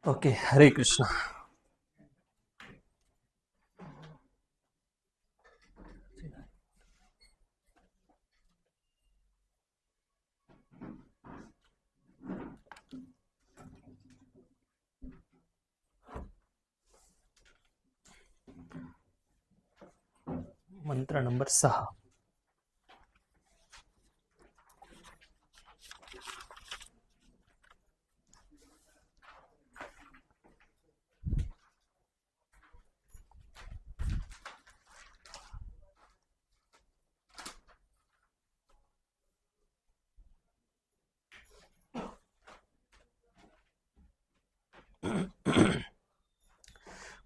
Okay, हरे कृष्ण. मंत्र number 6.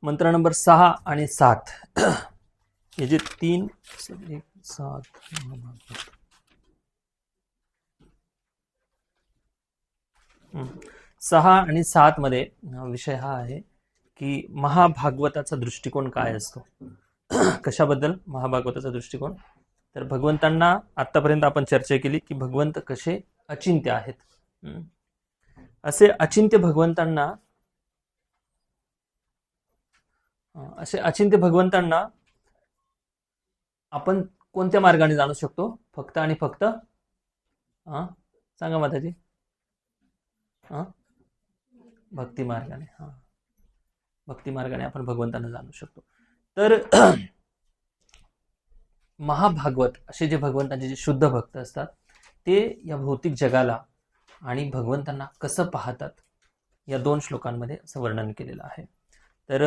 मंत्र नंबर 6 आणि 7 हे जे 3 1 7 6 आणि 7 मध्ये विषय हा आहे की महाभागवताचा दृष्टिकोन काय असतो. कशाबद्दल महाभागवताचा दृष्टिकोन? तर भगवंतांना आतापर्यंत आपण चर्चा केली की भगवंत कसे अचिंत्य आहेत. असे अचिंत्य भगवंतांना आपण कोणत्या मार्गाने जाणू शकतो? फक्त आणि फक्त सांगा माताजी. भक्ती मार्गाने. भक्ती मार्गाने आपण भगवंतांना जाणू शकतो. तर महाभागवत असे जे भगवंतांचे जे शुद्ध भक्त असतात ते या भौतिक जगाला आणि भगवंतांना कसं पाहतात या 2 श्लोकांमध्ये असं वर्णन केलेलं आहे. तर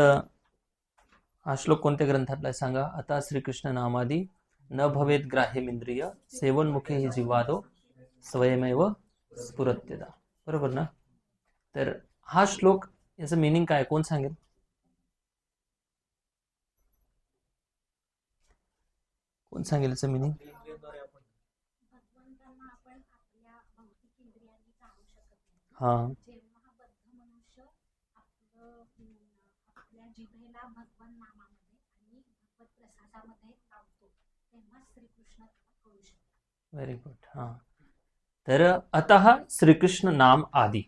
हा श्लोक कोणत्या ग्रंथातला सांगा? आता श्रीकृष्ण नामादी न भवेत ग्राह्यमिंद्रिय सेवन्मुखे हि जिव्हादो स्वयमेव स्फुरत्यदा. बरोबर ना? तर हा श्लोक याचं मिनिंग काय कोण सांगेल? कोण सांगेल याचं मिनिंग? हा व्हेरी गुड. तर अतः श्रीकृष्ण नाम आदी.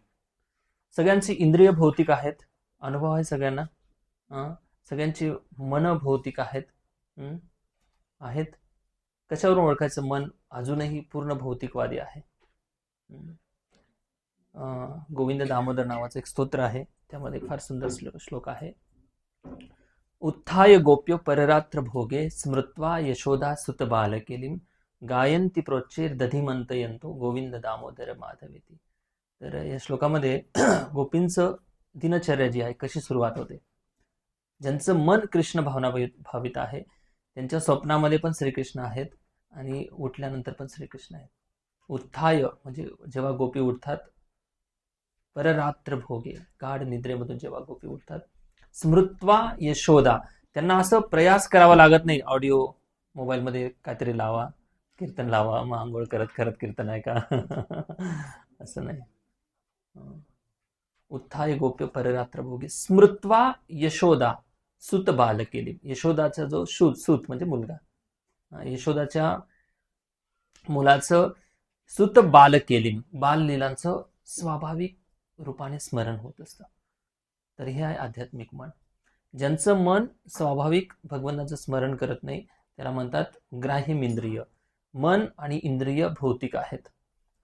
सगळ्यांची इंद्रिय भौतिक आहेत, अनुभव आहे सगळ्यांना. सगळ्यांची मन भौतिक आहेत. कशावरून ओळखायचं? मन अजूनही पूर्ण भौतिकवादी आहे. गोविंद दामोदर नावाचं एक स्तोत्र आहे, त्यामध्ये फार सुंदर श्लोक आहे. उत्थाय गोप्य पररात्र भोगे स्मृत्वा यशोदा सुत बालकेलीम गायंती प्रोच्चेर दधिमंतयंतो गोविंद दामोदर माधवेती. तर या श्लोकामध्ये गोपींचं दिनचर्या जी आहे कशी सुरुवात होते. ज्यांचं मन कृष्ण भावना भावित आहे त्यांच्या स्वप्नामध्ये पण श्रीकृष्ण आहेत आणि उठल्यानंतर पण श्रीकृष्ण आहेत. उत्थाय म्हणजे जेव्हा गोपी उठतात, पररात्र भोगे गाढ निद्रेमधून जेव्हा गोपी उठतात, स्मृत्वा यशोदा त्यांना असं प्रयास करावा लागत नाही. ऑडिओ मोबाईलमध्ये काहीतरी लावा, कीर्तन लावा, मग आंघोळ करत कीर्तन आहे का असं नाही. उत्थाय गोप्य पररात्र भोगे स्मृत्वा यशोदा सुत बालकेली. यशोदाचा जो सूत म्हणजे मुलगा, यशोदाच्या मुलाचं सुत बालकेलीम बाललीलांचं स्वाभाविक रूपाने स्मरण होत असतं. तर हे आहे आध्यात्मिक मन. ज्यांचं मन स्वाभाविक भगवंताचं स्मरण करत नाही त्याला म्हणतात ग्राह्यमिंद्रिय. मन आणि इंद्रिय भौतिक आहेत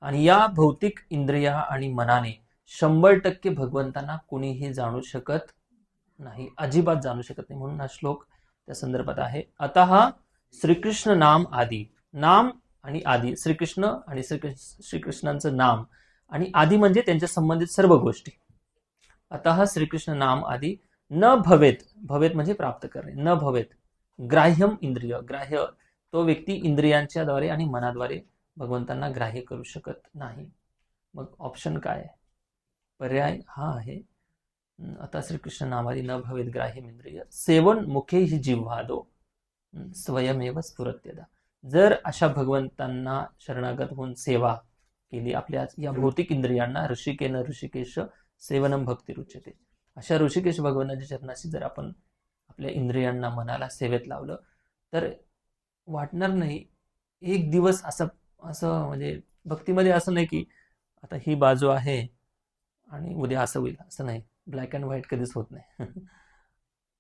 आणि या भौतिक इंद्रिया आणि मनाने 100% भगवंतांना कुणीही जाणू शकत नाही, अजिबात जाणू शकत नाही. म्हणून हा श्लोक त्या संदर्भात आहे. अतः श्रीकृष्ण नाम आदी. नाम आणि आदी, श्रीकृष्ण आणि श्रीकृष्णांचं नाम आणि आदी म्हणजे त्यांच्या संबंधित सर्व गोष्टी. अतः श्रीकृष्ण नाम आदी न भवेत. भवेत म्हणजे प्राप्त करणे. न भवेत ग्राह्यम इंद्रिय. ग्राह्य तो व्यक्ती इंद्रियांच्या द्वारे आणि मनाद्वारे भगवंतांना ग्राह्य करू शकत नाही. मग ऑप्शन काय आहे? पर्याय हा आहे, आता श्रीकृष्ण नामादी न भवेत ग्राह्यम इंद्रिय सेवन मुखे हि जिव्हादो स्वयमेव स्फुरत्यदा. जर अशा भगवंतांना शरणागत होऊन सेवा केली आपल्या या भौतिक इंद्रियांना, ऋषिकेन ऋषिकेश सेवनम भक्ती रुच्यते. अशा ऋषिकेश भगवंताच्या चरणाशी जर आपण आपल्या इंद्रियांना मनाला सेवेत लावलं तर वाटणार नाही एक दिवस असं म्हणजे भक्तीमध्ये असं नाही की आता ही बाजू आहे आणि उद्या असं होईल, असं नाही. ब्लॅक अँड व्हाईट कधीच होत नाही.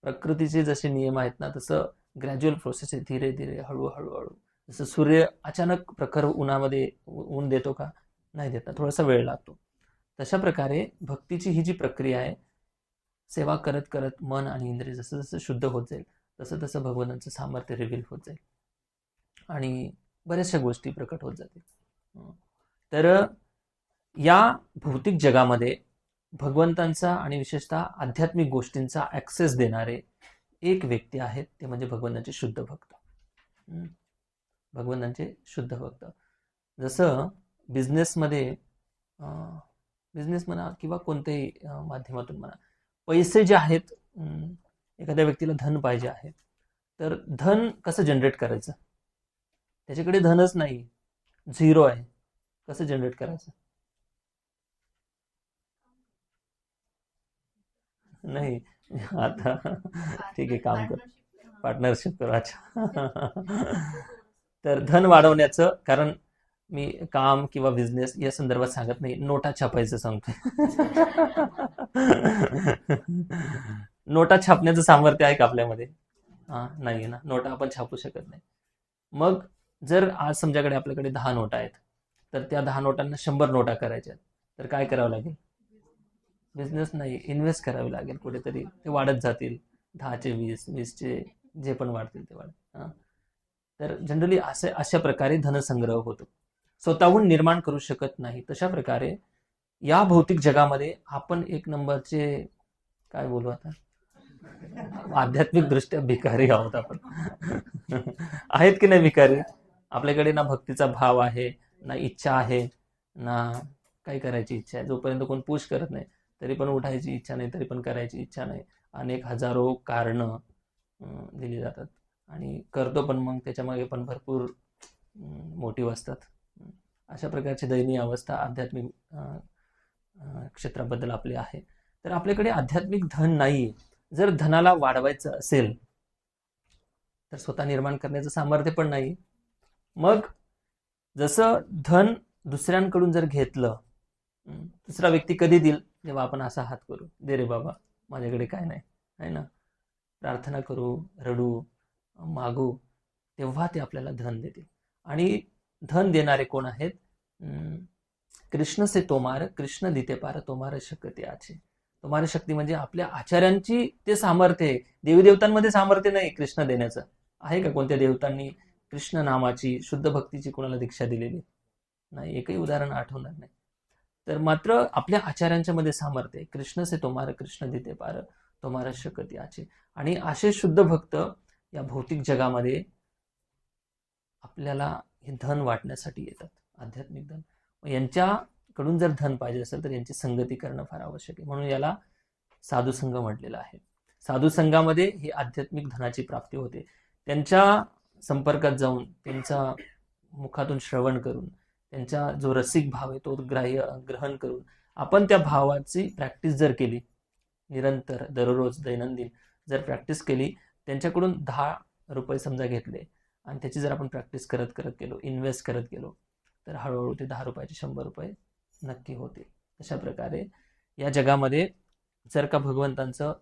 प्रकृतीचे जसे नियम आहेत ना, तसं ग्रॅज्युअल प्रोसेस आहे, धीरे धीरे हळूहळू हळू. जसं सूर्य अचानक प्रखर उन्हामध्ये ऊन देतो का? नाही देत, थोडासा वेळ लागतो. तशा प्रकारे भक्तीची ही जी प्रक्रिया आहे, सेवा करत करत मन आणि इंद्रिय जसं जसं शुद्ध होत जाईल तसं तसं भगवंतांचं सामर्थ्य रिव्हील होत जाईल आणि बऱ्याचशा गोष्टी प्रकट होत जातील. तर या भौतिक जगामध्ये भगवंतांचा आणि विशेषतः आध्यात्मिक गोष्टींचा ॲक्सेस देणारे एक व्यक्ती आहेत, ते म्हणजे भगवंतांचे शुद्ध भक्त. भगवंतांचे शुद्ध भक्त. जसं बिझनेसमध्ये, बिझनेस म्हणा किंवा कोणत्याही माध्यमातून म्हणा, पैसे जे आहेत, एखाद्या व्यक्तीला धन पाहिजे आहे, तर धन कसं जनरेट करायचं? त्याच्याकडे धनच नाही, झिरो आहे, कसं जनरेट करायचं? नाही, आता ठीक आहे, काम कर, पार्टनरशिप करू. अच्छा. तर धन वाढवण्याचं कारण मी काम किंवा बिझनेस या संदर्भात सांगत नाही, नोटा छापायचं सांगतोय. नोटा छापण्याचं सामर्थ्य आहे का आपल्यामध्ये? नाही ना, नोटा आपण छापू शकत नाही. मग जर आज समजाकडे आपल्याकडे 10 नोटा आहेत, तर त्या 10 नोटांना 100 नोटा करायच्या, तर काय करावं लागेल? बिझनेस नाही, इन्व्हेस्ट करावी लागेल कुठेतरी, ते वाढत जातील. 10चे 20, 20चे जे पण वाढतील ते वाढ. तर जनरली अशा प्रकारे धनसंग्रह होतो, स्वतःहून निर्माण करू शकत नाही. तशा प्रकारे या भौतिक जगामध्ये आपण एक नंबरचे, काय बोलू आता, आध्यात्मिक दृष्ट्या भिकारी आहोत आपण. आहेत की नाही भिकारी? आपल्याकडे ना भक्तीचा भाव आहे, ना इच्छा आहे, ना काही करायची इच्छा आहे. जोपर्यंत कोण पुश करत नाही तरी पण उठायची इच्छा नाही, तरी पण करायची इच्छा नाही. अनेक हजारो कारणं दिली जातात आणि करतो पण मग त्याच्यामागे पण भरपूर मोटिव्ह असतात. अशा प्रकारची दयनीय अवस्था आध्यात्मिक क्षेत्राबद्दल आपली आहे. तर आपल्याकडे आध्यात्मिक धन नाही. जर धनाला वाढवायचं असेल तर स्वतः निर्माण करण्याचं सामर्थ्य पण नाही. मग जसं धन दुसऱ्यांकडून जर घेतलं, दुसरा व्यक्ती कधी देईल? जेव्हा आपण असा हात करू, दे रे बाबा, माझ्याकडे काय नाही, आहे ना, प्रार्थना करू, रडू, मागू, तेव्हा ते आपल्याला धन देतील. आणि धन देणारे कोण आहेत? कृष्ण से तोमार, कृष्ण दिते पार, तोमार शक्ती आचे. तोमार शक्ती म्हणजे आपल्या आचार्यांची ते सामर्थ्य आहे. देवी देवतांमध्ये सामर्थ्य नाही कृष्ण देण्याचं. आहे का कोणत्या देवतांनी कृष्ण नामाची, शुद्ध भक्तीची कोणाला दीक्षा दिलेली? नाही, एकही उदाहरण आठवणार नाही. तर मात्र आपल्या आचार्यांच्या मध्ये सामर्थ्य आहे. कृष्ण से तोमार, कृष्ण दिते पार, तोमार शक्ती आचे. आणि असे शुद्ध भक्त या भौतिक जगामध्ये आपल्याला हे धन वाटण्यासाठी येतात, आध्यात्मिक धन. यांच्याकडून जर धन पाहिजे असेल तर यांची संगती करणं फार आवश्यक आहे. म्हणून याला साधुसंग म्हटलेलं आहे. साधुसंगामध्ये ही आध्यात्मिक धनाची प्राप्ती होते. त्यांच्या संपर्कात जाऊन, त्यांच्या मुखातून श्रवण करून, त्यांचा जो रसिक भाव आहे तो ग्रहण करून आपण त्या भावाची प्रॅक्टिस जर केली, निरंतर दररोज दैनंदिन जर प्रॅक्टिस केली, त्यांच्याकडून 10 रुपये समजा घेतले आणि त्याची जर आपण प्रॅक्टिस करत करत गेलो, इन्व्हेस्ट करत गेलो, तर हळूहळू ते 10 रुपयाचे 100 रुपये नक्की होतील. अशा प्रकारे या जगामध्ये जर का भगवंतांचा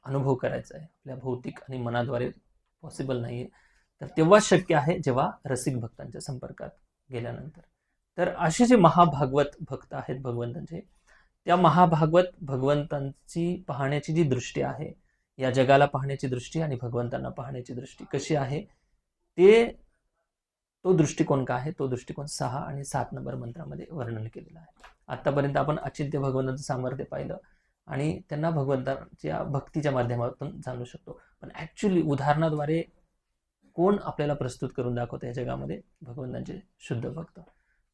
अनुभव करायचा आहे, आपल्या भौतिक आणि मनाद्वारे पॉसिबल नाही आहे, तर तेव्हा शक्य आहे जेव्हा रसिक भक्तांच्या संपर्कात गेल्यानंतर. तर असे जे महाभागवत भक्त आहेत भगवंतांचे, त्या महाभागवत भगवंतांची पाहण्याची जी दृष्टी आहे, या जगाला पाहण्याची दृष्टी आणि भगवंतांना पाहण्याची दृष्टी कशी आहे, तो दृष्टिकोन काय आहे, तो दृष्टिकोन 6 आणि 7 नंबर मंत्रामध्ये वर्णन केलेला आहे. आतापर्यंत आपण अचिंत्य भगवंतांचं सामर्थ्य पाहिलं आणि त्यांना भगवंतांच्या भक्तीच्या माध्यमातून जाणू शकतो. पण ऍक्च्युली उदाहरणाद्वारे कोण आपल्याला प्रस्तुत करून दाखवतं या जगामध्ये? भगवंतांचे शुद्ध भक्त.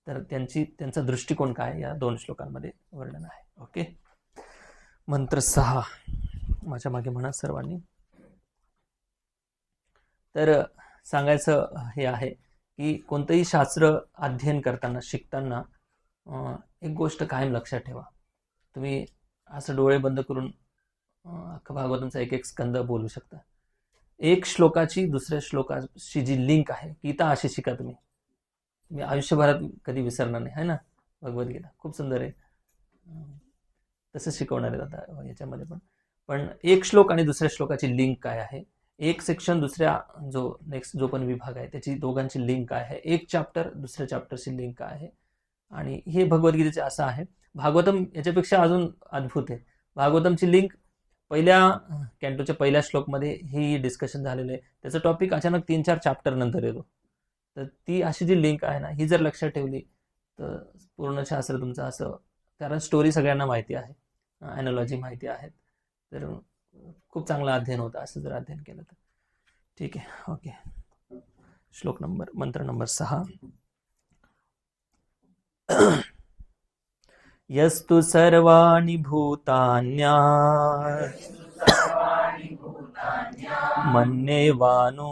तर त्यांचा दृष्टिकोन काय या 2 श्लोकांमध्ये वर्णन आहे. ओके, मंत्र 6 माझ्या मागे म्हणा सर्वांनी. तर सांगायचं हे आहे की कोणतंही शास्त्र अध्ययन करताना, शिकताना एक गोष्ट कायम लक्षात ठेवा. तुम्ही असं डोळे बंद करून अख्खा भागवतांचा एक स्कंद बोलू शकता. एक श्लोकाची दुसऱ्या श्लोकाशी जी लिंक आहे, गीता अशी शिका तुम्ही आयुष्यभरात कधी विसरणार नाही, है ना. भगवद्गीता खूप सुंदर आहे. तसं शिकवणार आहेत आता याच्यामध्ये पण एक श्लोक आणि दुसऱ्या श्लोकाची लिंक काय आहे, एक सेक्शन दुसऱ्या जो नेक्स्ट जो पण विभाग आहे त्याची दोघांची लिंक काय आहे, एक चॅप्टर दुसऱ्या चॅप्टरची लिंक काय आहे. आणि हे भगवद्गीतेचे असं आहे. भागवतम याच्यापेक्षा अजून अद्भुत आहे. भागवतमची लिंक पहिल्या कॅन्टोच्या पहिल्या श्लोकमध्ये ही डिस्कशन झालेलं आहे. त्याचं टॉपिक अचानक 3-4 चॅप्टर नंतर येतो. तर ती अशी जी लिंक आहे ना, ही जर लक्षात ठेवली तर पूर्ण शास्त्र तुमचं असं, कारण स्टोरी सगळ्यांना माहिती आहे, ॲनॉलॉजी माहिती आहे, तर खूप चांगलं अध्ययन होतं असं जर अध्ययन केलं तर. ठीक आहे, ओके. श्लोक नंबर, मंत्र नंबर 6. यस्तु सर्वाणि भूतान्या मन्येवानुपश्यति,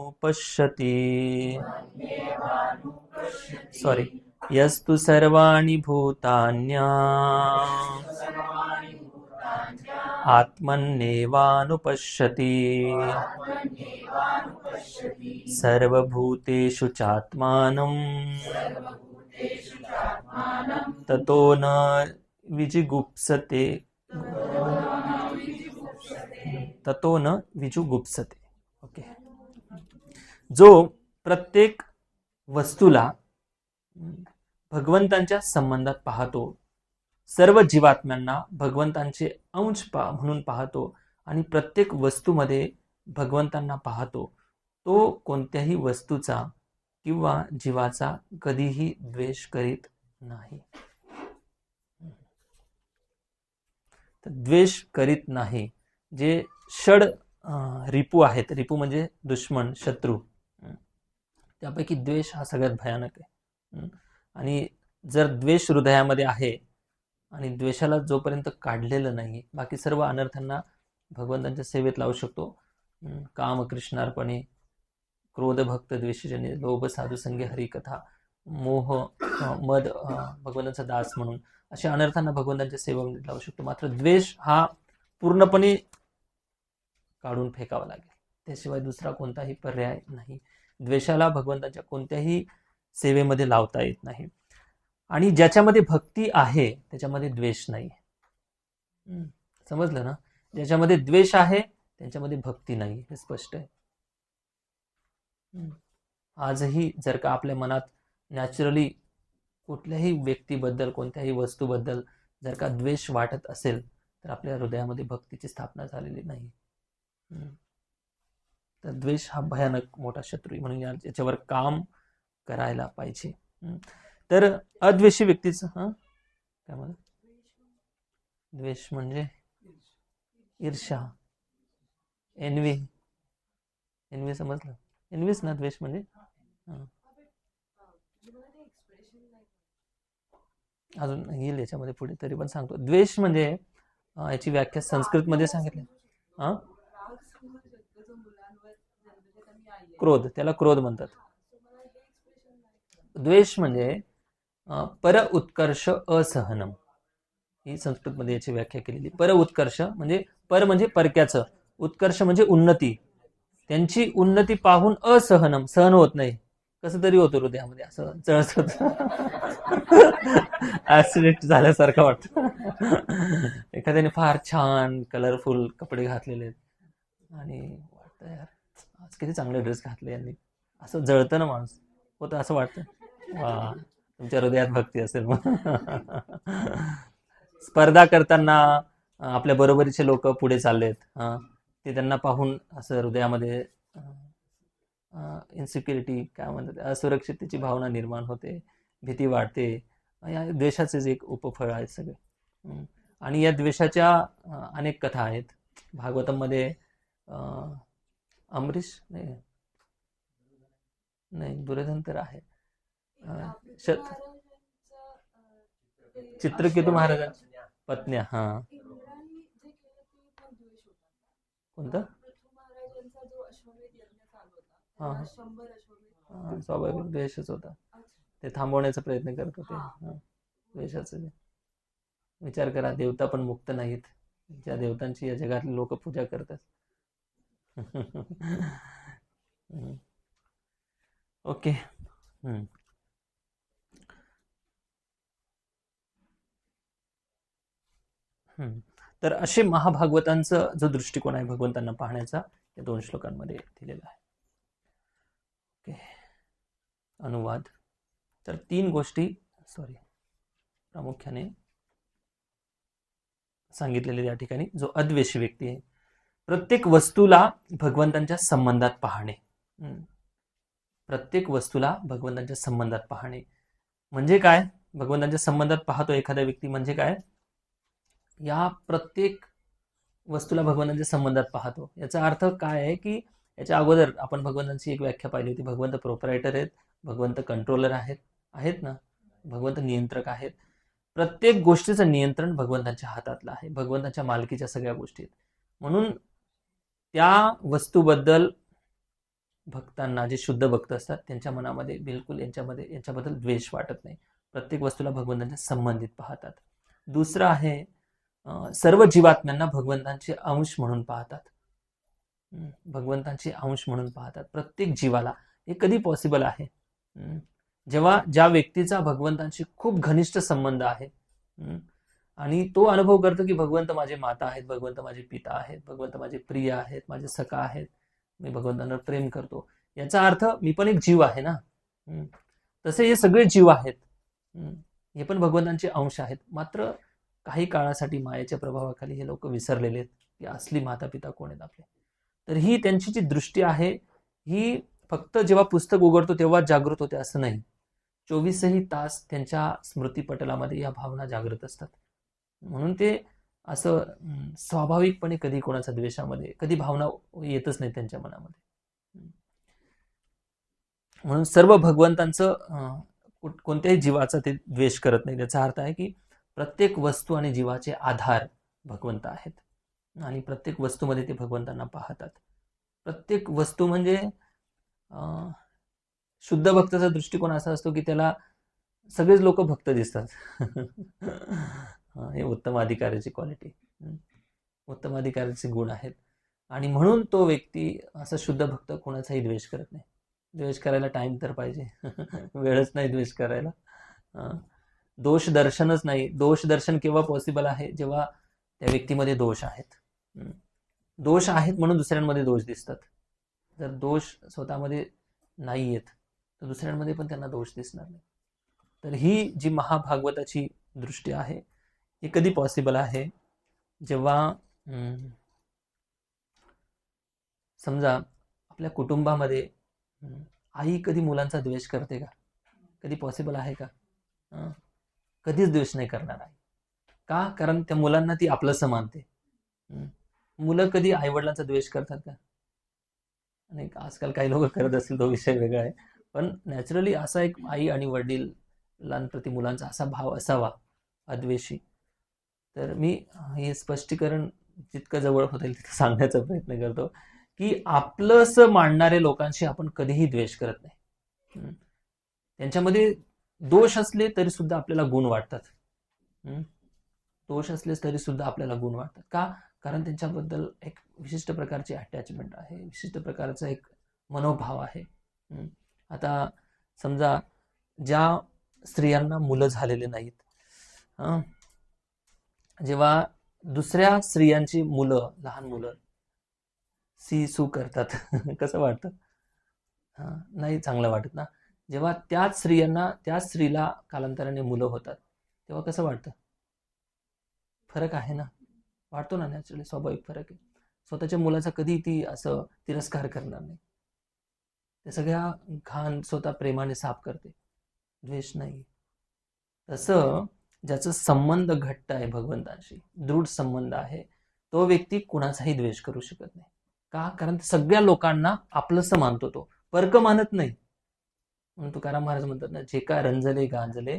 सॉरी, यस्तु सर्वाणि भूतान्या आत्मन्येवानुपश्यति, सर्वभूतेषु चात्मानं ततो न विजिगुप्सते, ततो न विजुगुप्सते. ओके. जो प्रत्येक वस्तूला भगवंतांच्या संबंधात पाहतो, सर्व जीवात्म्यांना भगवंतांचे अंश म्हणून पाहतो आणि प्रत्येक वस्तूमध्ये भगवंतांना पाहतो, तो कोणत्याही वस्तूचा किंवा जीवाचा कधीही द्वेष करीत नाही. तर द्वेष करीत नाही. जे षड रिपू आहेत, रिपू म्हणजे दुश्मन, शत्रू, त्यापैकी द्वेष हा सगळ्यात भयानक आहे. आणि जर द्वेष हृदयामध्ये आहे आणि द्वेषाला जोपर्यंत काढलेलं नाही, बाकी सर्व अनर्थांना भगवंतांच्या सेवेत लावू शकतो. काम कृष्णार्पणे, क्रोध भक्त द्वेषजने, लोभ साधू संगे हरिकथा, मोह मद भगवंतांचा दास म्हणून अशा अनर्थांना भगवंतांच्या सेवेमध्ये लावू शकतो. मात्र द्वेष हा पूर्णपणे काढून फेकावा लागेल, त्याशिवाय दुसरा कोणताही पर्याय नाही. द्वेषाला भगवंतांच्या कोणत्याही सेवेमध्ये लावता येत नाही. आणि ज्याच्यामध्ये भक्ती आहे त्याच्यामध्ये द्वेष नाही. समजलं ना? ज्याच्यामध्ये द्वेष आहे त्यांच्यामध्ये भक्ती नाही, हे स्पष्ट आहे. आजही जर का आपल्या मनात नॅचरली कुठल्याही व्यक्तीबद्दल, कोणत्याही वस्तूबद्दल जर का द्वेष वाटत असेल तर आपल्या हृदयामध्ये भक्तीची स्थापना झालेली नाही. तर द्वेष हा भयानक मोठा शत्रू, म्हणून याच्यावर काम करायला पाहिजे. तर अद्वेषी व्यक्तीचं काय म्हणा, द्वेष म्हणजे ईर्ष्या, एनवी, एनवी समजलं? एनवीच ना द्वेष म्हणजे. अजून येईल याच्यामध्ये पुढे, तरी पण सांगतो. द्वेष म्हणजे याची व्याख्या संस्कृत मध्ये सांगितली. क्रोध, त्याला क्रोध म्हणतात. द्वेष म्हणजे पर उत्कर्ष असहनम, ही संस्कृत मध्ये याची व्याख्या केलेली. पर उत्कर्ष म्हणजे, पर म्हणजे परक्याचं, उत्कर्ष म्हणजे उन्नती, त्यांची उन्नती पाहून असहनम, सहन होत नाही, कसं तरी होतं हृदयामध्ये, असं जळत ऍक्सिडेंट झाल्यासारखं वाटतं. एखाद्याने फार छान कलरफुल कपडे घातलेले आहेत आणि वाटतं यार आज किती चांगले ड्रेस घातले यांनी, असं जळतं ना माणूस, होतं असं वाटतं. वा, तुमच्या हृदयात भक्ती असेल मग. स्पर्धा करताना आपल्या बरोबरीचे लोक पुढे चाललेत, ते त्यांना पाहून असं हृदयामध्ये इन्सिक्युरिटी, काय म्हणतात, असुरक्षिततेची भावना निर्माण होते, भीती वाढते. या द्वेषाचेच एक उपफळ आहेत सगळे. आणि या द्वेषाच्या अनेक कथा आहेत. भागवतमध्ये अमरीश नाही, दुर्योधन तर आहे, चित्रकेतू महाराजांच्या पत्न्या. कोणतं? स्वाभाविक द्वेषच होता, ते थांबवण्याचा प्रयत्न करत होते. द्वेषाचं विचार करा, देवता पण मुक्त नाहीत, ज्या देवतांची या जगातली लोक पूजा करतात. ओके. तर असे महाभागवतांचा जो दृष्टिकोन आहे भगवंतांना पाहण्याचा या 2 श्लोकांमध्ये दिलेला आहे. ओके, अनुवाद. तर 3 गोष्टी प्रामुख्याने सांगितलेले या ठिकाणी. जो अद्वेषी व्यक्ती आहे, प्रत्येक वस्तूला भगवंतांच्या संबंधात पाहणे. प्रत्येक वस्तूला भगवंतांच्या संबंधात पाहणे म्हणजे काय? भगवंतांच्या संबंधात पाहतो एखादा व्यक्ती म्हणजे काय? या प्रत्येक वस्तूला भगवंतांच्या संबंधात पाहतो. याचा अर्थ काय आहे की याच्या अगोदर आपण भगवंतांची एक व्याख्या पाहिली होती. भगवंत प्रोपरायटर आहेत, भगवंत कंट्रोलर आहेत ना, भगवंत नियंत्रक आहेत. प्रत्येक गोष्टीचं नियंत्रण भगवंतांच्या हातातलं आहे, भगवंतांच्या मालकीच्या सगळ्या गोष्टी. म्हणून त्या वस्तूबद्दल भक्तांना, जे शुद्ध भक्त असतात, त्यांच्या मनामध्ये बिलकुल यांच्याबद्दल द्वेष वाटत नाही. प्रत्येक वस्तूला भगवंतांच्या संबंधित पाहतात. दुसरं आहे, सर्व जीवात्म्यांना भगवंतांचे अंश म्हणून पाहतात. भगवंतांचे अंश म्हणून पाहतात प्रत्येक जीवाला. हे कधी पॉसिबल आहे? जेव्हा ज्या व्यक्तीचा भगवंतांशी खूप घनिष्ठ संबंध आहे आणि तो अनुभव करतो की भगवंत माझे माता आहेत, भगवंत माझे पिता आहेत, भगवंत माझे प्रिय आहेत, माझे सखा आहेत, मी भगवंतांवर प्रेम करतो. याचा अर्थ मी पण एक जीव आहे ना. तसे हे सगळे जीव आहेत, हे पण भगवंतांचे अंश आहेत. मात्र काही काळासाठी मायेच्या प्रभावाखाली हे लोक विसरलेले आहेत की असली माता पिता कोण आहेत आपले. तर ही त्यांची जी दृष्टी आहे ही फक्त जेव्हा पुस्तक उघडतो तेव्हा जागृत होते असं नाही. 24ही तास त्यांच्या स्मृतीपटलामध्ये या भावना जागृत असतात. म्हणून ते असं स्वाभाविकपणे कधी कोणाच्या द्वेषामध्ये कधी भावना येतच नाही त्यांच्या मनामध्ये. म्हणून सर्व भगवंतांचं कोणत्याही जीवाचा ते द्वेष करत नाही. त्याचा अर्थ आहे की प्रत्येक वस्तू आणि जीवाचे आधार भगवंत आहेत आणि प्रत्येक वस्तूमध्ये ते भगवंतांना पाहतात. प्रत्येक वस्तू म्हणजे शुद्ध भक्ताचा दृष्टिकोन असा असतो की त्याला सगळेच लोक भक्त दिसतात. हे उत्तम अधिकाराची क्वालिटी, उत्तम अधिकाराचे गुण आहेत. आणि म्हणून तो व्यक्ती असा शुद्ध भक्त कोणाचाही द्वेष करत नाही. द्वेष करायला टाइम तर पाहिजे, वेळच नाही द्वेष करायला. दोष दर्शनच नाही. दोष दर्शन केव्हा पॉसिबल आहे? जेव्हा त्या व्यक्तीमध्ये दोष आहेत. दोष आहेत म्हणून दुसऱ्यांमध्ये दोष दिसतात. जर दोष स्वतःमध्ये नाही येत तर दुसऱ्यांमध्ये पण त्यांना दोष दिसणार नाही. तर ही जी महाभागवताची दृष्टी आहे ही कधी पॉसिबल आहे? जेव्हा समजा आपल्या कुटुंबामध्ये आई कधी मुलांचा द्वेष करते का? कधी पॉसिबल आहे का? कधीच द्वेष नाही करणार आहे. का? कारण त्या मुलांना ती आपलंसं मानते. मुलं कधी आईवडिलांचा द्वेष करतात का? आणि आजकाल काही लोक करत असतील, तो विषय वेगळा आहे. पण नॅचरली असा एक आई आणि वडिलांप्रती मुलांचा असा भाव असावा अद्वेषी. तर मी हे स्पष्टीकरण जितकं जवळ होता येईल तिथं सांगण्याचा प्रयत्न करतो की आपलंसं मानणारे लोकांशी आपण कधीही द्वेष करत नाही. त्यांच्यामध्ये दोष असले तरी सुद्धा आपल्याला गुण वाटतात. दोष असले तरी सुद्धा आपल्याला गुण वाटतात. का? कारण त्यांच्याबद्दल एक विशिष्ट प्रकारची अटॅचमेंट आहे, विशिष्ट प्रकारचा एक मनोभाव आहे. आता समजा ज्या स्त्रियांना मुलं झालेले नाहीत, जेव्हा दुसऱ्या स्त्रियांची मुलं, लहान मुलं सी सू करतात कसं वाटतं? नाही चांगलं वाटत ना. जेव्हा त्याच स्त्रीला कालांतराने मुलं होतात तेव्हा कसं वाटतं? फरक आहे ना, वाटतो ना. नॅचरली स्वाभाविक फरक आहे. स्वतःच्या मुलाचा कधी ती असं तिरस्कार करणार नाही. त्या सगळ्या घाण स्वतः प्रेमाने साफ करते, द्वेष नाही. तसं ज्याचा संबंध घट्ट आहे भगवंतांशी, दृढ संबंध आहे, तो व्यक्ती कुणाचाही द्वेष करू शकत नाही. का? कारण सगळ्या लोकांना आपलंसं मानतो, तो परक मानत नाही. म्हणून तुकाराम महाराज म्हणतात ना, जे का रंजले गांजले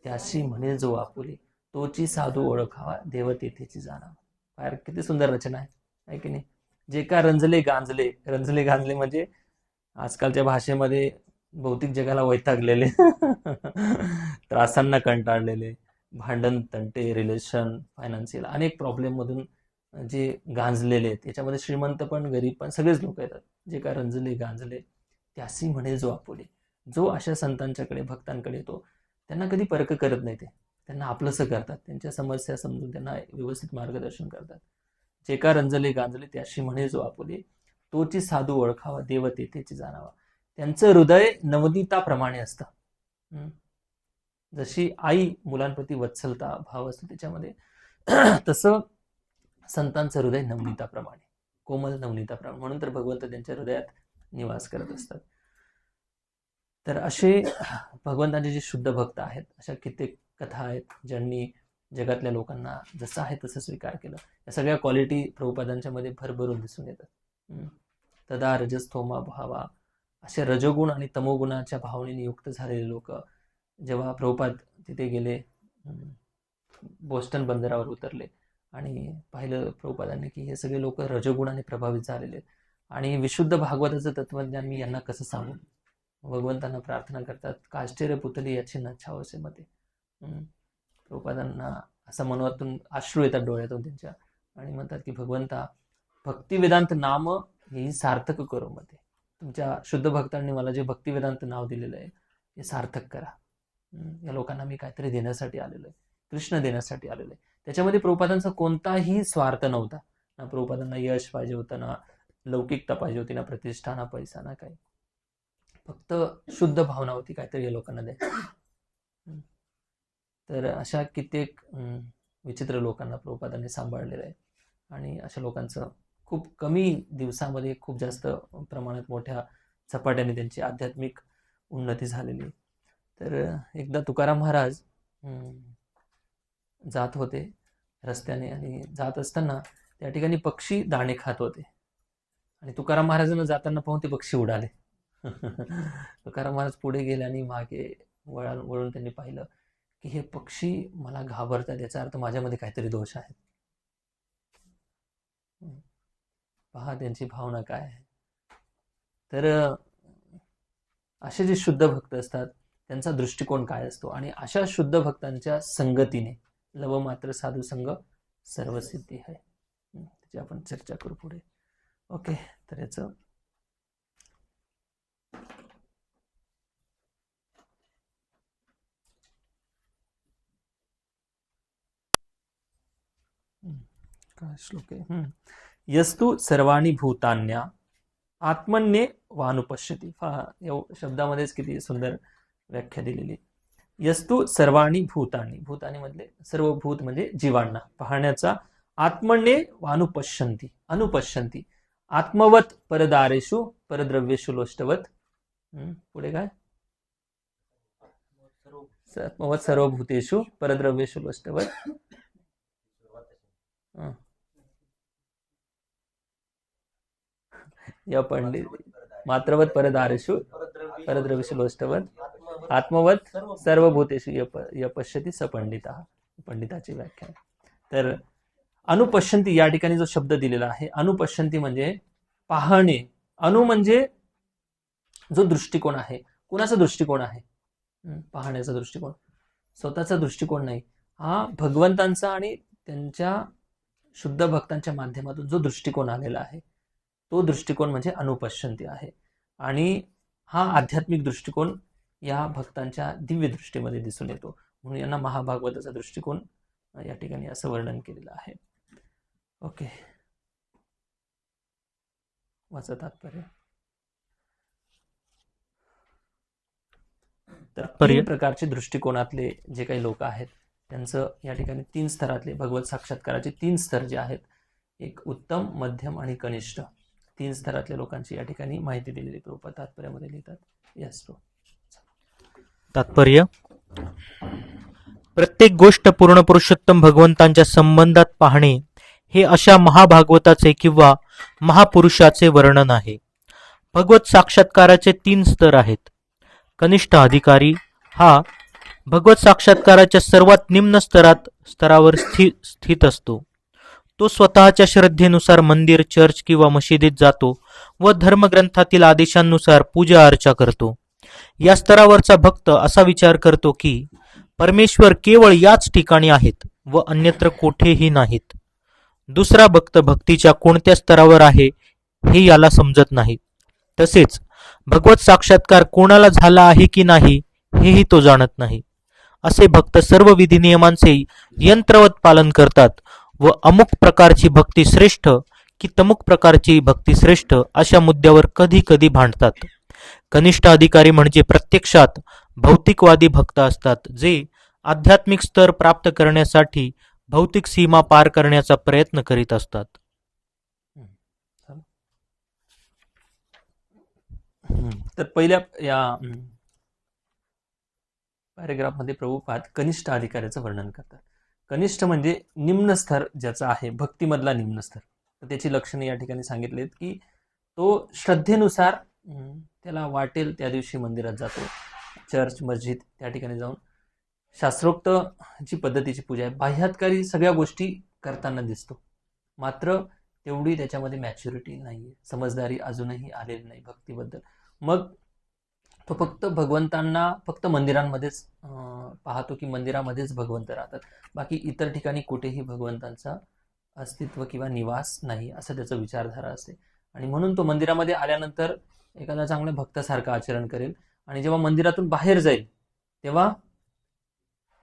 त्याशी म्हणे जो आपुले, तोची साधू ओळखावा देव तेथेची जाणावा. फार किती सुंदर रचना आहे की नाही? जे का रंजले गांजले, रंजले गांजले म्हणजे आजकालच्या भाषेमध्ये भौतिक जगाला वैतागलेले, त्रासांना कंटाळलेले, भांडण तंटे, रिलेशन, फायनान्शियल अनेक प्रॉब्लेम मधून जे गांजलेले आहेत. याच्यामध्ये श्रीमंत पण गरीब पण सगळेच लोक येतात. जे का रंजले गांजले त्यासी म्हणे जो आपुले. जो अशा संतांच्याकडे भक्तांकडे येतो त्यांना कधी परक करत नाही. ते त्यांना आपलंसं करतात, त्यांच्या समस्या समजून त्यांना व्यवस्थित मार्गदर्शन करतात. जे का रंजले गांजले त्याशी म्हणे जो आपुले, तोची साधू ओळखावा देव तेथेची जाणावा. त्यांचं हृदय नवनीताप्रमाणे असतं. जशी आई मुलांप्रती वत्सलता भाव असतो त्याच्यामध्ये, तसं संतांचं हृदय नवनीताप्रमाणे, कोमल नवनीताप्रमाणे. म्हणून तर भगवंत त्यांच्या हृदयात निवास करत असतात. तर असे भगवंतांचे जे शुद्ध भक्त आहेत, अशा कित्येक कथा आहेत ज्यांनी जगातल्या लोकांना जसं आहे तसं स्वीकार केलं. या सगळ्या क्वालिटी प्रभुपादांच्या मध्ये भरभरून दिसून येतात. तदा रजस्थोमा भावा, असे रजोगुण आणि तमोगुणाच्या भावनेने युक्त झालेले लोक जेव्हा प्रभुपाद तिथे गेले, बोस्टन बंदरावर उतरले आणि पाहिलं प्रभुपादांनी की हे सगळे लोक रजोगुणाने प्रभावित झालेले आणि विशुद्ध भागवताचं तत्वज्ञान मी यांना कसं सांगू. भगवंतांना प्रार्थना करतात, काष्टेर पुतली याची नच्छावसे मते. प्रभुपादांना असं मनोतून अश्रू येतात डोळ्यातून त्यांच्या आणि म्हणतात की भगवंता, भक्तिवेदांत नाम हे सार्थक करो मते. तुमच्या शुद्ध भक्तांनी मला जे भक्तिवेदांत नाव दिलेलं आहे हे सार्थक करा. या लोकांना मी काहीतरी देण्यासाठी आलेलो आहे, कृष्ण देण्यासाठी आलेलो आहे. त्याच्यामध्ये प्रभुपादांचा कोणताही स्वार्थ नव्हता. ना प्रभुपादांना यश पाहिजे होतं, ना लौकिकता पाहिजे होती, ना प्रतिष्ठा, ना पैसा, ना काही. फक्त शुद्ध भावना होती काहीतरी या लोकांना द्यायची. तर अशा कित्येक विचित्र लोकांना प्रभुपादांनी सांभाळलेलं आहे आणि अशा लोकांचं खूप कमी दिवसामध्ये खूप जास्त प्रमाणात मोठ्या झपाट्याने त्यांची आध्यात्मिक उन्नती झालेली. तर एकदा तुकाराम महाराज जात होते रस्त्याने आणि जात असताना त्या ठिकाणी पक्षी दाणे खात होते आणि तुकाराम महाराजांना जाताना पाहून ते पक्षी उडाले. तुकाराम महाराज पुढे गेले आणि मागे वळून त्यांनी पाहिलं की हे पक्षी मला घाबरतात, याचा अर्थ माझ्यामध्ये काहीतरी दोष आहे. पहा त्यांची भावना काय आहे. तर असे जे शुद्ध भक्त असतात त्यांचा दृष्टिकोन काय असतो आणि अशा शुद्ध भक्तांच्या संगतीने लव मात्र साधू संग सर्वसिद्धी आहे. त्याची आपण चर्चा करू पुढे. ओके, तर याचं काय श्लोक आहे. यस्तु सर्वाणी भूतान्या आत्मन्ये वानुपश्यती. या शब्दामध्येच किती सुंदर व्याख्या दिलेली. यस्तु सर्वाणी भूतानी, भूतानी मधले सर्व भूत म्हणजे जीवांना पाहण्याचा. आत्मन्ये वानुपश्यंती, अनुपश्यंती. आत्मवत परदारेषु परद्रव्येषु लोष्टवत. पुढे काय, आत्मवत सर्वभूतेषु परद्रव्येषु लोष्टवत. या पंडित मात्रवत परदारेषु परद्रव्येषु लोष्टवत आत्मवत सर्वभूतेषु यपश्यति स पंडितः. पंडिताची व्याख्या. तर अनुपश्यंती या ठिकाणी जो शब्द दिलेला आहे, अनुपश्यंती म्हणजे पाहणे. अनु म्हणजे जो दृष्टिकोन आहे. कुणाचा दृष्टिकोन आहे? पाहण्याचा दृष्टिकोन, स्वतःचा दृष्टिकोन नाही. हा भगवंतांचा आणि त्यांच्या शुद्ध भक्तांच्या माध्यमातून जो दृष्टिकोन आलेला आहे तो दृष्टिकोन म्हणजे अनुपश्यंती आहे. आणि हा आध्यात्मिक दृष्टिकोन या भक्तांच्या दिव्य दृष्टीमध्ये दिसून येतो. म्हणून यांना महाभागवताचा दृष्टिकोन या ठिकाणी असं वर्णन केलेलं आहे. ओके, वाचा तात्पर्य. तर तीन प्रकारचे दृष्टिकोनातले जे काही लोक आहेत त्यांचं या ठिकाणी 3 स्तरातले भगवत साक्षात्काराचे 3 स्तर जे आहेत, एक उत्तम, मध्यम आणि कनिष्ठ, 3 स्तरातल्या लोकांची या ठिकाणी माहिती दिलेली प्रभुपाद तात्पर्यामध्ये लिहितात. Yes pro. तात्पर्य. प्रत्येक गोष्ट पूर्ण पुरुषोत्तम भगवंतांच्या संबंधात पाहणे हे अशा महाभागवताचे किंवा महापुरुषाचे वर्णन आहे. भगवत साक्षात्काराचे 3 स्तर आहेत. कनिष्ठ अधिकारी हा भगवत साक्षात्काराच्या सर्वात निम्न स्तरावर स्थित असतो. तो स्वतःच्या श्रद्धेनुसार मंदिर, चर्च किंवा मशिदीत जातो व धर्मग्रंथातील आदेशांनुसार पूजा अर्चा करतो. या स्तरावरचा भक्त असा विचार करतो की परमेश्वर केवळ याच ठिकाणी आहेत व अन्यत्र कोठेही नाहीत. दुसरा भक्त भक्तीच्या कोणत्या स्तरावर आहे हे याला समजत नाही. तसेच भगवत साक्षात्कार कोणाला झाला आहे की नाही हेही तो जाणत नाही. असे भक्त सर्व विधी नियमांचे यंत्रवत पालन करतात व अमुक प्रकारची भक्ती श्रेष्ठ की तमुक प्रकारची भक्ती श्रेष्ठ अशा मुद्द्यावर कधी कधी भांडतात. कनिष्ठ अधिकारी म्हणजे प्रत्यक्षात भौतिकवादी भक्त असतात, जे आध्यात्मिक स्तर प्राप्त करण्यासाठी भौतिक सीमा पार करण्याचा प्रयत्न करीत असतात. तर पहिल्या या पॅरेग्राफमध्ये प्रभुपाद कनिष्ठ अधिकाऱ्याचं वर्णन करतात. कनिष्ठ म्हणजे निम्न स्तर ज्याचा आहे, भक्तीमधला निम्न स्तर. तर त्याची लक्षणे या ठिकाणी सांगितलीत की तो श्रद्धेनुसार त्याला वाटेल त्या दिवशी मंदिरात जातो, चर्च मस्जिद त्या ठिकाणी जाऊन शास्त्रोक्त जी पद्धतीची पूजा आहे, बाह्यातकारी सगळ्या गोष्टी करताना दिसतो, मात्र तेवढी त्याच्यामध्ये मॅच्युरिटी नाही, समजदारी अजूनही आलेली नाही भक्तीबद्दल. मग तो फक्त भगवंतांना फक्त मंदिरांमध्येच पाहतो की मंदिरामध्येच भगवंत राहतात, बाकी इतर ठिकाणी कुठेही भगवंतांचा अस्तित्व किंवा निवास नाही, असं त्याचं विचारधारा असते. आणि म्हणून तो मंदिरामध्ये आल्यानंतर एखादा चांगल्या भक्तासारखं आचरण करेल, आणि जेव्हा मंदिरातून बाहेर जाईल तेव्हा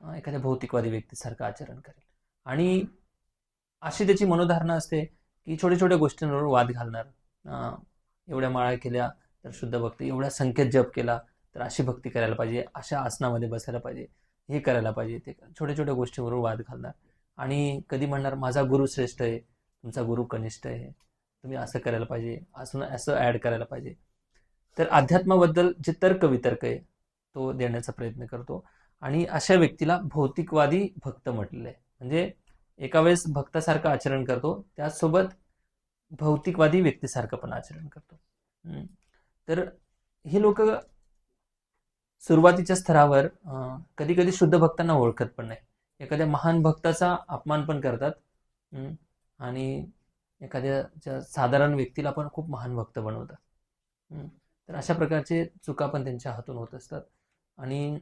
एखाद्या भौतिकवादी व्यक्तीसारखं आचरण करेल. आणि अशी त्याची मनोधारणा असते की छोट्या छोट्या गोष्टींवर वाद घालणार. एवढ्या माळा केल्या तर शुद्ध भक्ती, एवढ्या संख्येत जप केला तर अशी भक्ती करायला पाहिजे, अशा आसनामध्ये बसायला पाहिजे, हे करायला पाहिजे, ते छोट्या छोट्या गोष्टींवर वाद घालणार. आणि कधी म्हणणार माझा गुरु श्रेष्ठ आहे, तुमचा गुरु कनिष्ठ आहे, तुम्ही असं करायला पाहिजे, असं ॲड करायला पाहिजे. तर अध्यात्माबद्दल जे तर्क वितर्क आहे तो देण्याचा प्रयत्न करतो. आणि अशा व्यक्तीला भौतिकवादी भक्त म्हटलेलं आहे. म्हणजे एका वेळेस भक्तासारखं आचरण करतो, त्याचसोबत भौतिकवादी व्यक्तीसारखं पण आचरण करतो. तर हे लोक सुरुवातीच्या स्तरावर कधी कधी शुद्ध भक्तांना ओळखत पण नाही, एखाद्या महान भक्ताचा अपमान पण करतात, आणि एखाद्या साधारण व्यक्तीला पण खूप महान भक्त बनवतात. तर अशा प्रकारचे चुका पण त्यांच्या हातून होत असतात. आणि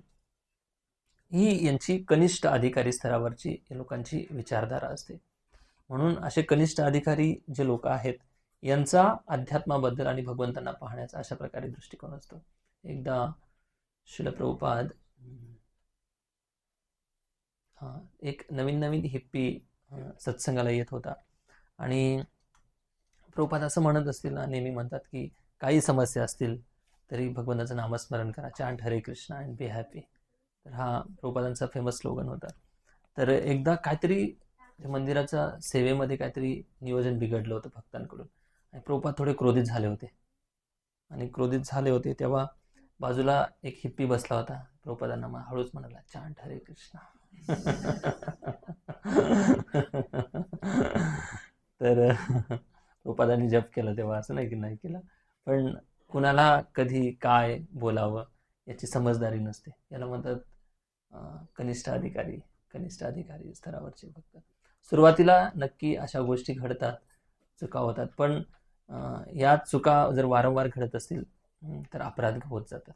ही यांची कनिष्ठ अधिकारी स्तरावरची या लोकांची विचारधारा असते. म्हणून असे कनिष्ठ अधिकारी जे लोक आहेत यांचा अध्यात्माबद्दल आणि भगवंतांना पाहण्याचा अशा प्रकारे दृष्टिकोन असतो. एकदा श्रील प्रभुपाद एक नवीन हिप्पी सत्संगाला येत होता, आणि प्रभुपाद असं म्हणत असतील ना, नेहमी म्हणतात की काही समस्या असतील तरी भगवंताचं नामस्मरण करा, चांट हरे कृष्णा अँड बी हॅपी. तर हा प्रभुपादांचा फेमस स्लोगन होता. तर एकदा काहीतरी मंदिराच्या सेवेमध्ये काहीतरी नियोजन बिघडलं होतं भक्तांकडून, आणि प्रभुपाद थोडे क्रोधित झाले होते. तेव्हा बाजूला एक हिप्पी बसला होता. प्रभुपादांना हळूच म्हणाला, चांट हरे कृष्णा. तर प्रभुपादांनी जप केला तेव्हा, असं नाही की नाही केला, पण कुणाला कधी काय बोलावं याची समजदारी नसते. याला म्हणतात कनिष्ठ अधिकारी स्तरावरचे भक्त. सुरुवातीला नक्की अशा गोष्टी घडतात, चुका होतात, पण या चुका जर वारंवार घडत असतील तर अपराध होत जातात.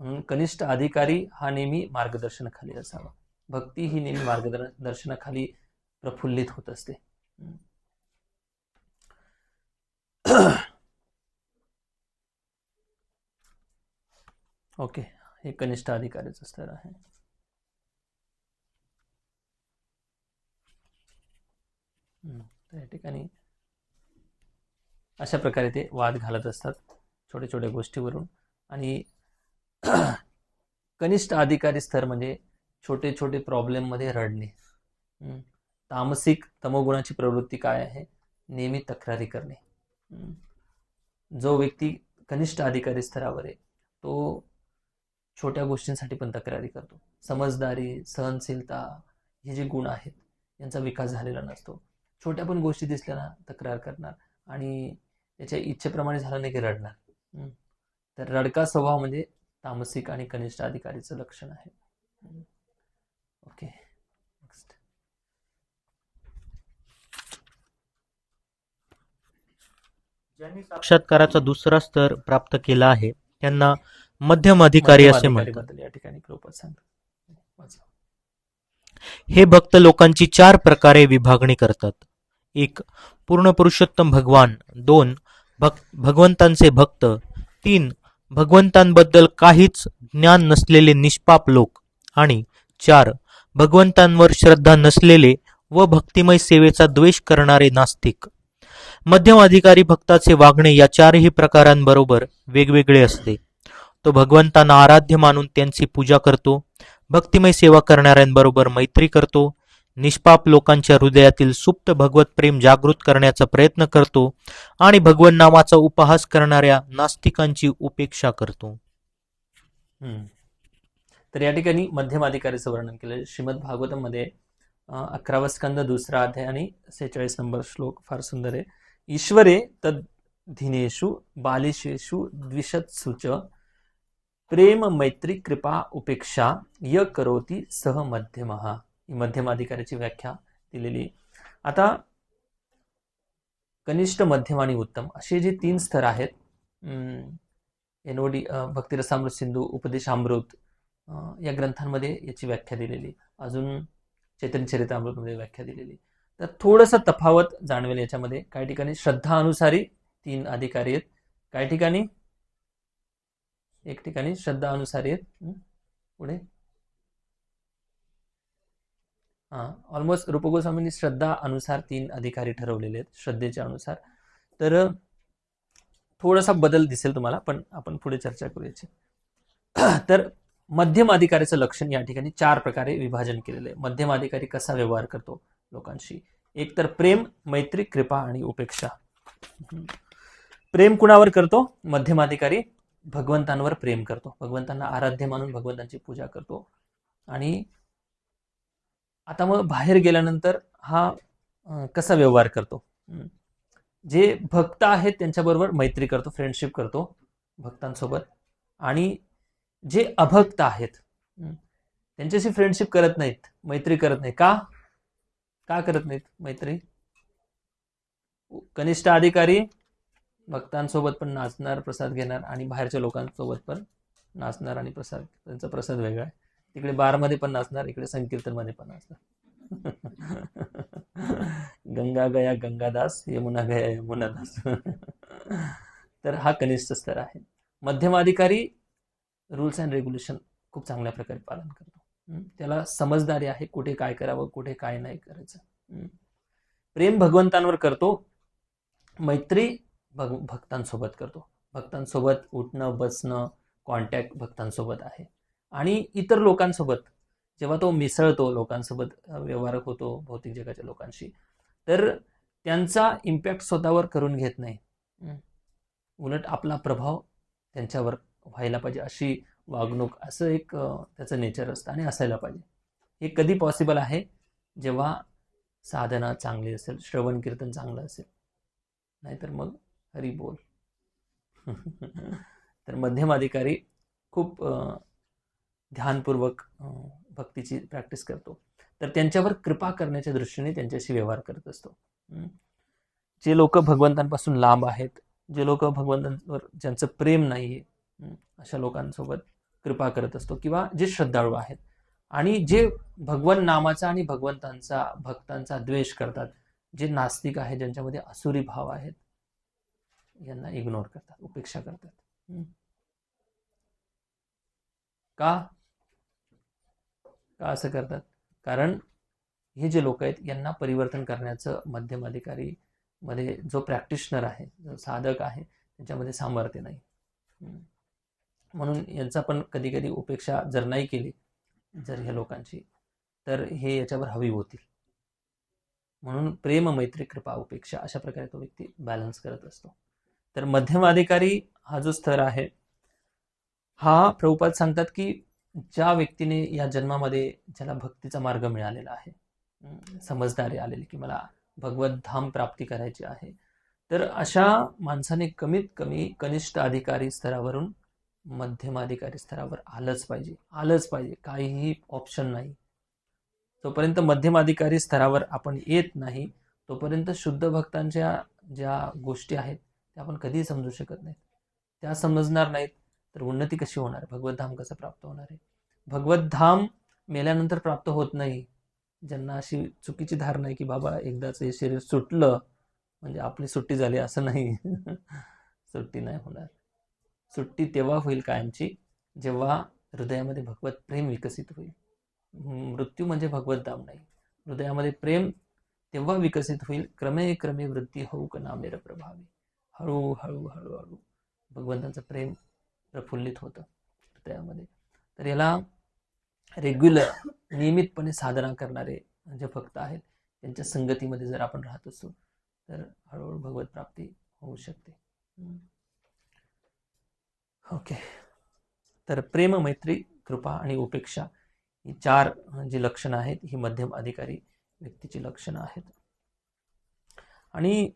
म्हणून कनिष्ठ अधिकारी हा नेहमी मार्गदर्शनाखाली असावा. भक्ती ही नेहमी मार्गदर्शनाखाली प्रफुल्लित होत असते. ओके, हे कनिष्ठ अधिकाऱ्याचं स्तर आहे. तर या ठिकाणी अशा प्रकारे ते वाद घालत असतात छोट्या छोट्या गोष्टीवरून. आणि कनिष्ठ अधिकारी स्तर म्हणजे छोटे छोटे प्रॉब्लेममध्ये रडणे. तामसिक तमोगुणाची प्रवृत्ती काय आहे? नेहमी तक्रारी करणे. जो व्यक्ती कनिष्ठ अधिकारी स्तरावर आहे तो छोट्या गोष्टींसाठी पण तक्रारी करतो. समजदारी, सहनशीलता हे जे गुण आहेत यांचा विकास झालेला नसतो. छोट्या पण गोष्टी दिसल्या ना तक्रार करणार, आणि त्याच्या इच्छेप्रमाणे झालं नाही की रडणार. तर रडका स्वभाव म्हणजे तामसिक आणि कनिष्ठ अधिकारीचं लक्षण आहे. Okay, next. ज्यांनी साक्षात्काराचा दुसरा स्तर प्राप्त केला आहे त्यांना मध्यम अधिकारी असे म्हणतात. या ठिकाणी प्रभुपाद सांगतात. हे भक्त लोकांची 4 प्रकारे विभागणी करतात. 1. पूर्ण पुरुषोत्तम भगवान. 2. भगवंतांचे भक्त. 3. भगवंतांबद्दल काहीच ज्ञान नसलेले निष्पाप लोक. आणि 4. भगवंतांवर श्रद्धा नसलेले व भक्तिमय सेवेचा द्वेष करणारे नास्तिक. मध्यम अधिकारी भक्ताचे वागणे या चारही प्रकारांबरोबर वेगवेगळे असते. तो भगवंतांना आराध्य मानून त्यांची पूजा करतो, भक्तिमय सेवा करणाऱ्यांबरोबर मैत्री करतो, निष्पाप लोकांच्या हृदयातील सुप्त भगवत प्रेम जागृत करण्याचा प्रयत्न करतो आणि भगवन नामाचा उपहास करणाऱ्या नास्तिकांची उपेक्षा करतो. तर या ठिकाणी मध्यम अधिकारीचं वर्णन केलं. श्रीमद भागवतम मध्ये 11वा स्कंद 2रा अध्याय आणि 46 नंबर श्लोक फार सुंदर आहे. ईश्वरे तद्धिनेषु बालिशेषु द्विषत्सु च प्रेम मैत्री कृपा उपेक्षा य करोति सह मध्यमः. ही मध्यम अधिकाऱ्याची व्याख्या दिलेली. आता कनिष्ठ, मध्यम आणि उत्तम असे जे 3 स्तर आहेत, NOD भक्तिरसामृत सिंधू, उपदेशामृत या ग्रंथांमध्ये याची व्याख्या दिलेली, अजून चैतन्य चरितामृतमध्ये व्याख्या दिलेली. तर थोडंसं तफावत जाणवेल याच्यामध्ये. काही ठिकाणी श्रद्धा अनुसारी 3 अधिकारी आहेत, काही ठिकाणी एक ठिकाणी श्रद्धा अनुसारी आहेत. पुढे ऑलमोस्ट रूपगोस्वामींनी श्रद्धा अनुसार 3 अधिकारी ठरवलेले आहेत, श्रद्धेच्या अनुसार. तर थोडासा बदल दिसेल तुम्हाला, पण आपण पुढे चर्चा करूयाची. तर मध्यम अधिकाऱ्याचं लक्षण या ठिकाणी 4 प्रकारे विभाजन केलेलं आहे. मध्यम अधिकारी कसा व्यवहार करतो लोकांशी. एक तर प्रेम, मैत्री, कृपा आणि उपेक्षा. प्रेम कुणावर करतो? मध्यम अधिकारी भगवंतांवर प्रेम करतो, भगवंतांना आराध्य मानून भगवंतांची पूजा करतो. आणि आता मग बाहेर गेल्यानंतर हा कसा व्यवहार करतो? जे भक्त आहेत त्यांच्याबरोबर मैत्री करतो, फ्रेंडशिप करतो भक्तांसोबत. आणि जे अभक्त आहेत त्यांच्याशी फ्रेंडशिप करत नाहीत, मैत्री करत नाही. का करत नाहीत मैत्री? कनिष्ठ अधिकारी भक्तांसोबत पण नाचणार, प्रसाद घेणार, आणि बाहेरच्या लोकांसोबत पण नाचणार आणि प्रसाद, त्यांचा प्रसाद वेगळा आहे. तिकडे बारमध्ये पण नाचणार, इकडे संकीर्तनमध्ये पण नाचणार. गंगा गया गंगादास, यमुना गया यमुनादास. तर हा कनिष्ठ स्तर आहे. मध्यम अधिकारी रूल्स अँड रेग्युलेशन खूप चांगल्या प्रकारे पालन करतो. त्याला समजदारी आहे, कुठे काय करावं, कुठे काय नाही करायचं. प्रेम भगवंतांवर करतो, मैत्री भक्तांसोबत करतो. भक्तांसोबत उठणं बसणं, कॉन्टॅक्ट भक्तांसोबत आहे. आणि इतर लोकांसोबत जेव्हा तो मिसळतो, लोकांसोबत व्यवहार होतो भौतिक जगाच्या लोकांशी, तर त्यांचा इम्पॅक्ट स्वतःवर करून घेत नाही. उलट आपला प्रभाव त्यांच्यावर व्हायला पाहिजे अशी वागणूक, असं एक त्याचं नेचर असतं आणि असायला पाहिजे. हे कधी पॉसिबल आहे? जेव्हा साधना चांगली असेल, श्रवण कीर्तन चांगलं असेल, नाहीतर मग हरी बोल. तर मध्यम अधिकारी खूप ध्यानपूर्वक भक्तीची प्रॅक्टिस करतो. तर त्यांच्यावर कृपा करण्याच्या दृष्टीने त्यांच्याशी व्यवहार करत असतो. जे लोक भगवंतांपासून लांब आहेत, जे लोक भगवंतांवर ज्यांचं प्रेम नाही आहे, अशा लोकांसोबत कृपा करत असतो. किंवा जे श्रद्धाळू आहेत आणि जे भगवन नामाचा आणि भक्तांचा द्वेष करतात, जे नास्तिक आहेत, ज्यांच्यामध्ये असुरी भाव आहेत, यांना इग्नोर करतात, उपेक्षा करतात. का असं करतात? कारण हे जे लोक आहेत यांना परिवर्तन करण्याचं मध्यम अधिकारी मध्ये जो प्रॅक्टिशनर आहे, जो साधक आहे, त्याच्यामध्ये सामर्थ्य नाही. म्हणून यांचा पण कधी कधी उपेक्षा जर नाही केली जर ह्या लोकांची, तर हे याच्यावर हवी होतील. म्हणून प्रेम, मैत्री, कृपा, उपेक्षा अशा प्रकारे तो व्यक्ती बॅलन्स करत असतो. तर मध्यम अधिकारी हा जो स्तर आहे, हा प्रभुपाद सांगतात की ज्या व्यक्तीने या जन्मामध्ये ज्याला भक्तीचा मार्ग मिळालेला आहे, समजदारी आलेली की मला भगवत धाम प्राप्ती करायची आहे, तर अशा माणसाने कमीत कमी कनिष्ठ अधिकारी स्तरावरून मध्यम अधिकारी स्तरावर आलंच पाहिजे. काहीही ऑप्शन नाही. जोपर्यंत मध्यम अधिकारी स्तरावर आपण येत नाही तोपर्यंत शुद्ध भक्तांच्या ज्या गोष्टी आहेत त्या आपण कधीही समजू शकत नाहीत. त्या समजणार नाहीत तर उन्नती कशी होणार? भगवत धाम कसं प्राप्त होणार आहे? भगवत धाम मेल्यानंतर प्राप्त होत नाही. ज्यांना अशी चुकीची धारणा आहे की बाबा एकदाच हे शरीर सुटलं म्हणजे आपली सुट्टी झाली, असं नाही. सुट्टी नाही होणार. सुट्टी तेव्हा होईल कायमची जेव्हा हृदयामध्ये भगवत प्रेम विकसित होईल. मृत्यू म्हणजे भगवत धाम नाही. हृदयामध्ये प्रेम तेव्हा विकसित होईल, क्रमे क्रमे वृत्ती होऊ का नामेर प्रभावी. हळूहळू हळूहळू भगवंताचं प्रेम प्रफुल्लित होतं हृदयामध्ये. तर याला रेग्युलर नियमितपणे साधना करणारे जे भक्त आहेत त्यांच्या संगतीमध्ये जर आपण राहत असू तर हळूहळू भगवत प्राप्ती होऊ शकते. ओके. तर प्रेम, मैत्री, कृपा आणि उपेक्षा ही 4 जी लक्षणं आहेत ही मध्यम अधिकारी व्यक्तीची लक्षणं आहेत. आणि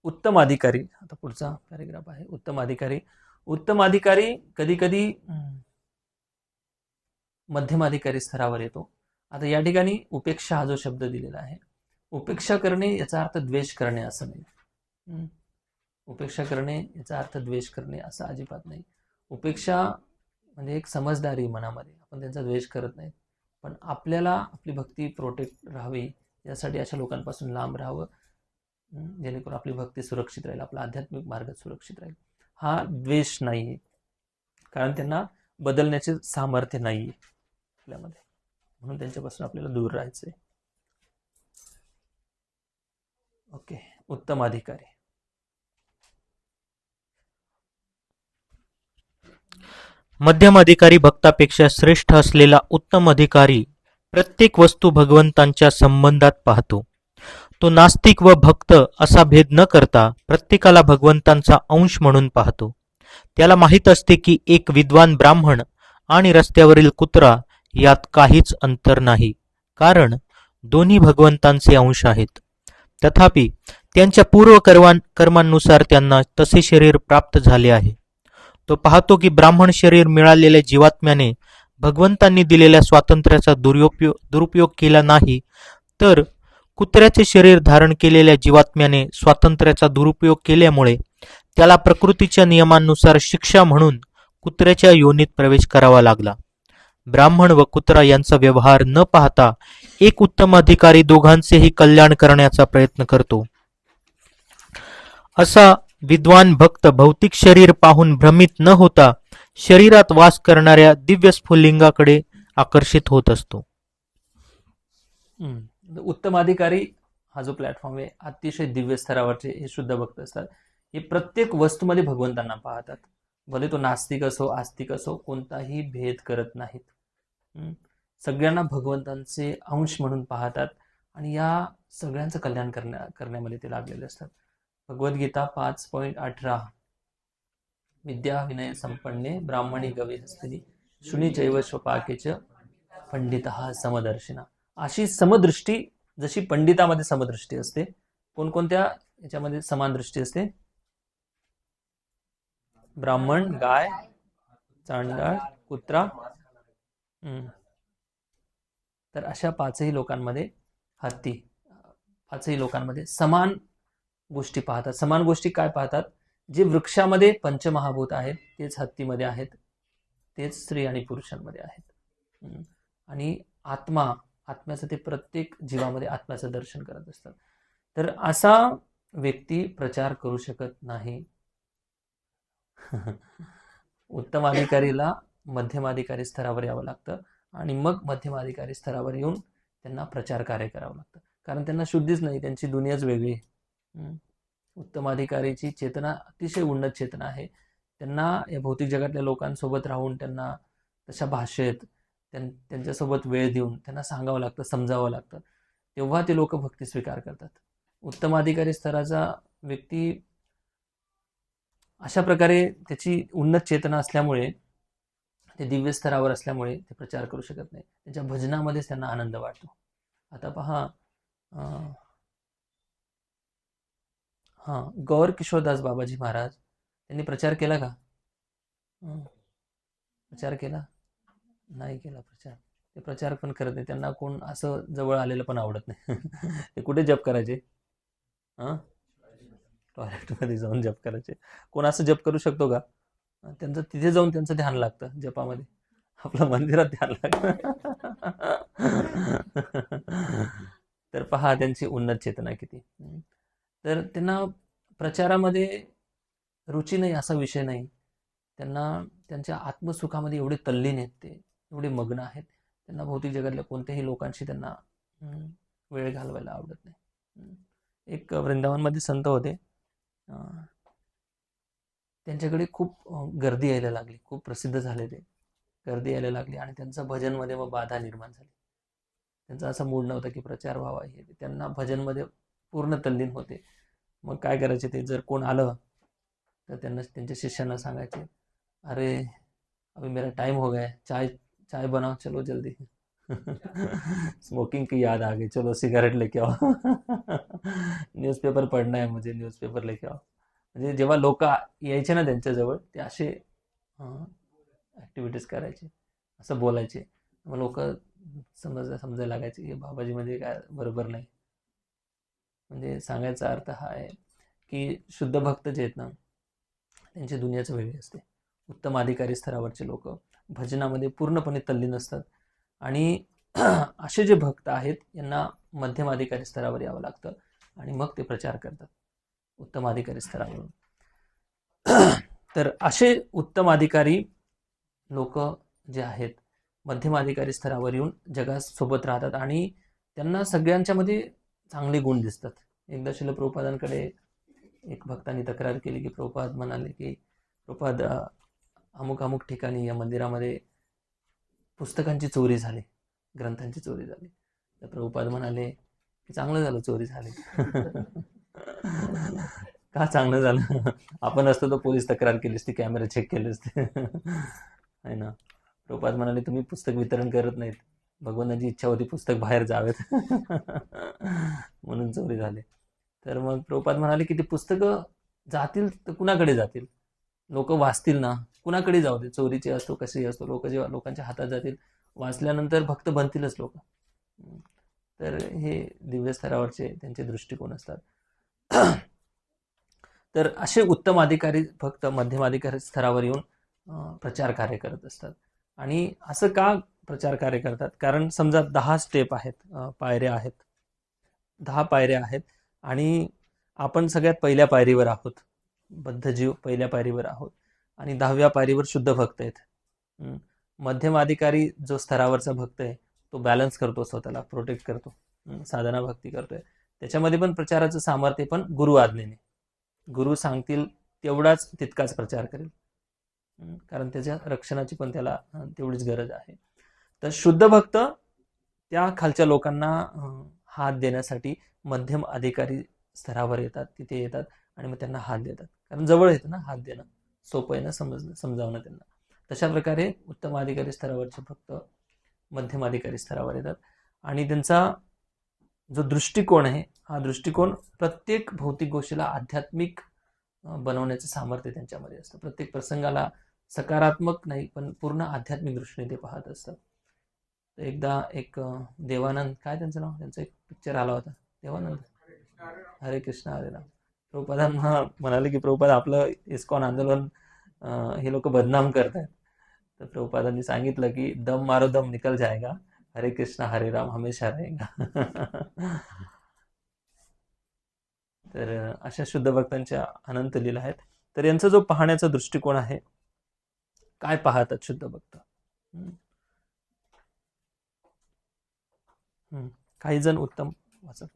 उत्तम अधिकारी, आता पुढचा पॅरेग्राफ आहे उत्तम अधिकारी. उत्तम अधिकारी कधी कधी मध्यम अधिकारी स्तरावर येतो. आता या ठिकाणी उपेक्षा हा जो शब्द दिलेला आहे, उपेक्षा करणे याचा अर्थ द्वेष करणे असं नाही. उपेक्षा करणे याचा अर्थ द्वेष करणे असं अजिबात नाही. उपेक्षा म्हणजे एक समजदारी मनामध्ये, आपण त्यांचा द्वेष करत नाही, पण आपल्याला आपली भक्ती प्रोटेक्ट राहावी यासाठी अशा लोकांपासून लांब राहावं, जेणेकरून आपली भक्ती सुरक्षित राहील, आपला आध्यात्मिक मार्ग सुरक्षित राहील. हा द्वेष नाही, कारण त्यांना बदलण्याचे सामर्थ्य नाही आपल्यामध्ये, म्हणून त्यांच्यापासून आपल्याला दूर राहायचंय. ओके. उत्तम अधिकारी. मध्यम अधिकारी भक्तापेक्षा श्रेष्ठ असलेला उत्तम अधिकारी प्रत्येक वस्तू भगवंतांच्या संबंधात पाहतो. तो नास्तिक व भक्त असा भेद न करता प्रत्येकाला भगवंतांचा अंश म्हणून पाहतो. त्याला माहीत असते की एक विद्वान ब्राह्मण आणि रस्त्यावरील कुत्रा यात काहीच अंतर नाही, कारण दोन्ही भगवंतांचे अंश आहेत. तथापि त्यांच्या पूर्व कर्मांनुसार त्यांना तसे शरीर प्राप्त झाले आहे. तो पाहतो की ब्राह्मण शरीर मिळालेल्या जीवात्म्याने भगवंतांनी दिलेल्या स्वातंत्र्याचा दुरुपयोग केला नाही, तर कुत्र्याचे शरीर धारण केलेल्या जीवात्म्याने स्वातंत्र्याचा दुरुपयोग केल्यामुळे त्याला प्रकृतीच्या नियमांनुसार शिक्षा म्हणून कुत्र्याच्या योनीत प्रवेश करावा लागला. ब्राह्मण व कुत्रा यांचा व्यवहार न पाहता एक उत्तम अधिकारी दोघांचेही कल्याण करण्याचा प्रयत्न करतो. असा विद्वान भक्त भौतिक शरीर पाहून भ्रमित न होता शरीरात वास करणाऱ्या दिव्य स्फुल्लिंगाकडे आकर्षित होत असतो. उत्तम अधिकारी हा जो प्लॅटफॉर्म आहे, अतिशय दिव्य स्तरावरचे हे शुद्ध भक्त असतात. हे प्रत्येक वस्तूमध्ये भगवंतांना पाहतात, भले तो नास्तिक असो आस्तिक असो, कोणताही भेद करत नाहीत. सगळ्यांना भगवंतांचे अंश म्हणून पाहतात आणि या सगळ्यांचं कल्याण करण्यामध्ये ते लागलेले असतात. भगवद्गीता 5.18 विद्या विनय संपन्ने ब्राह्मणी गवे हस्तिनी शुनी चैव स्वपाकेच पंडितः समदर्शिना. अशी समदृष्टी, जशी पंडितामध्ये समदृष्टी असते, कोणकोणत्या याच्यामध्ये समान दृष्टी असते? ब्राह्मण, गाय, चांडाळ, कुत्रा. तर अशा 5ही लोकांमध्ये, हत्ती, 5ही लोकांमध्ये समान गोष्टी पाहतात. समान गोष्टी काय पाहतात? जे वृक्षामध्ये पंचमहाभूत आहेत तेच हत्तीमध्ये आहेत, तेच स्त्री आणि पुरुषांमध्ये आहेत. आणि आत्म्याचं ते प्रत्येक जीवामध्ये आत्म्याचं दर्शन करत असतात. तर असा व्यक्ती प्रचार करू शकत नाही. उत्तम अधिकारीला मध्यम अधिकारी स्तरावर यावं लागतं आणि मग मध्यम अधिकारी स्तरावर येऊन त्यांना प्रचार कार्य करावं लागतं, कारण त्यांना शुद्धीच नाही, त्यांची दुनियाच वेगळी. उत्तम अधिकारीची चेतना अतिशय उन्नत चेतना आहे. त्यांना या भौतिक जगातल्या लोकांसोबत राहून त्यांना तशा भाषेत त्यांच्यासोबत वेळ देऊन त्यांना सांगावं लागतं, समजावं लागतं, तेव्हा ते लोक भक्ती स्वीकार करतात. उत्तम अधिकारी स्तराचा व्यक्ती अशा प्रकारे त्याची उन्नत चेतना असल्यामुळे, ते दिव्य स्तरावर असल्यामुळे ते प्रचार करू शकत नाही. त्यांच्या भजनामध्येच त्यांना आनंद वाटतो. आता पहा, गौर किशोरदास बाबाजी महाराज त्यांनी प्रचार केला का? प्रचार केला नाही केला प्रचार. ते प्रचार पण करत नाही, त्यांना कोण असं जवळ आलेलं पण आवडत नाही. ते कुठे जप करायचे? टॉयलेटमध्ये जाऊन जप करायचे. कोण असं जप करू शकतो का? त्यांचं तिथे जाऊन त्यांचं ध्यान लागतं जपामध्ये, आपलं मंदिरात ध्यान लागतं. तर पहा त्यांची उन्नत चेतना किती. तर त्यांना प्रचारामध्ये रुची नाही असा विषय नाही, त्यांना त्यांच्या आत्मसुखामध्ये एवढे तल्लीन आहेत, ते एवढे मग्न आहेत, त्यांना भौतिक जगातल्या कोणत्याही लोकांशी त्यांना वेळ घालवायला आवडत नाही. एक वृंदावनमध्ये संत होते, त्यांच्याकडे खूप गर्दी यायला लागली, खूप प्रसिद्ध झाले ते, गर्दी यायला लागली आणि त्यांचा भजनमध्ये मग बाधा निर्माण झाली. त्यांचा असा मूड नव्हता की प्रचार व्हावा, हे त्यांना भजनमध्ये पूर्ण तल्लीन होते. मग काय करायचे ते, जर कोण आलं तर त्यांना त्यांच्या शिष्यांना सांगायचे, अरे अभी मेरा टाइम हो गया है, चाय चाय बनाओ, चलो जल्दी. स्मोकिंग की याद आ गई, चलो सिगरेट लेके आओ. न्यूज़पेपर पढ़ना है मुझे, न्यूज़पेपर लेके आओ. म्हणजे जेव्हा लोक यायचे ना त्यांच्याजवळ, ते असे ॲक्टिव्हिटीज करायचे, असं बोलायचे. मग लोक समजायला लागायचे की बाबाजी म्हणजे काय बरोबर नाही. म्हणजे सांगायचा अर्थ हा आहे की शुद्ध भक्त जे आहेत ना, त्यांची दुनियाच वेगळी असते. उत्तम अधिकारी स्तरावरचे लोक भजनामध्ये पूर्णपणे तल्लीन असतात आणि असे जे भक्त आहेत यांना मध्यम अधिकारी स्तरावर यावं लागतं आणि मग ते प्रचार करतात उत्तम अधिकारी स्तरावरून. तर असे उत्तम अधिकारी लोक जे आहेत मध्यम अधिकारी स्तरावर येऊन जगासोबत राहतात आणि त्यांना सगळ्यांच्यामध्ये चांगले गुण दिसतात. एकदा श्रील प्रभुपादांकडे एक भक्तांनी तक्रार केली की प्रभुपाद म्हणाले की प्रभुपाद, अमुक अमुक ठिकाणी या मंदिरामध्ये पुस्तकांची चोरी झाली, ग्रंथांची चोरी झाली. तर प्रभुपाद म्हणाले की चांगलं झालं चोरी झाली. का चांगलं झालं? आपण असतो तर पोलीस तक्रार केली असती, कॅमेरा चेक केले असते, आहे ना. प्रभुपाद म्हणाले तुम्ही पुस्तक वितरण करत नाहीत, भगवानाची इच्छा होती पुस्तक बाहेर जावेत, म्हणून चोरी झाली. तर मग प्रभुपाद म्हणाले की ती पुस्तकं जातील तर कुणाकडे जातील? लोक वाचतील ना, कुणाकडे जाऊ दे, चोरीचे असतो कसेही असतो, लोक जेव्हा लोकांच्या हातात जातील, वाचल्यानंतर भक्त बनतीलच लोक. तर हे दिव्य स्तरावरचे त्यांचे दृष्टिकोन असतात. तर असे उत्तम अधिकारी भक्त मध्यम अधिकारी स्तरावर येऊन प्रचार कार्य करत असतात. आणि असं का प्रचार कार्य करतात? कारण समजा 10 स्टेप आहेत, पायऱ्या आहेत, 10 पायऱ्या आहेत आणि आपण सगळ्यात पहिल्या पायरीवर आहोत, बद्धजीव पहिल्या पायरीवर आहोत आणि 10व्या पायरीवर शुद्ध भक्त आहेत. मध्यम अधिकारी जो स्तरावरचा भक्त आहे तो बॅलन्स करतो, स्वतःला प्रोटेक्ट करतो, साधना भक्ती करतोय. त्याच्यामध्ये पण प्रचाराचं सामर्थ्य पण गुरु आज्ञेने, गुरु सांगतील तेवढाच तितकाच प्रचार करेल, कारण त्याच्या रक्षणाची पण त्याला तेवढीच गरज आहे. तर शुद्ध भक्त त्या खालच्या लोकांना हात देण्यासाठी मध्यम अधिकारी स्तरावर येतात, तिथे येतात आणि मग त्यांना हात देतात, कारण जवळ येतं ना हात देणं, सोपं आहे ना समजावणं त्यांना. तशा प्रकारे उत्तम अधिकारी स्तरावरचे भक्त मध्यम अधिकारी स्तरावर येतात आणि त्यांचा जो दृष्टिकोन आहे हा दृष्टिकोन प्रत्येक भौतिक गोष्टीला आध्यात्मिक बनवण्याचं सामर्थ्य त्यांच्यामध्ये असतं. प्रत्येक प्रसंगाला सकारात्मक नाही पण पूर्ण आध्यात्मिक दृष्टीने ते पाहत असतात. तर एकदा एक देवानंद, काय त्यांचं नाव, त्यांचा एक पिक्चर आला होता देवानंद, हरे कृष्ण हरे राम. प्रभुपादांना म्हणाले की प्रभुपाद आपलं इस्कॉन आंदोलन हे लोक बदनाम करतात. तर प्रभुपादांनी सांगितलं की दम मारो दम निकल जाएगा, हरे कृष्ण हरे राम हमेशा रहेगा. तर अशा शुद्ध भक्तांच्या अनंत लीला आहेत. तर यांचा जो पाहण्याचा दृष्टिकोन आहे, काय पाहतात शुद्ध भक्त? काही जण उत्तम वाचत,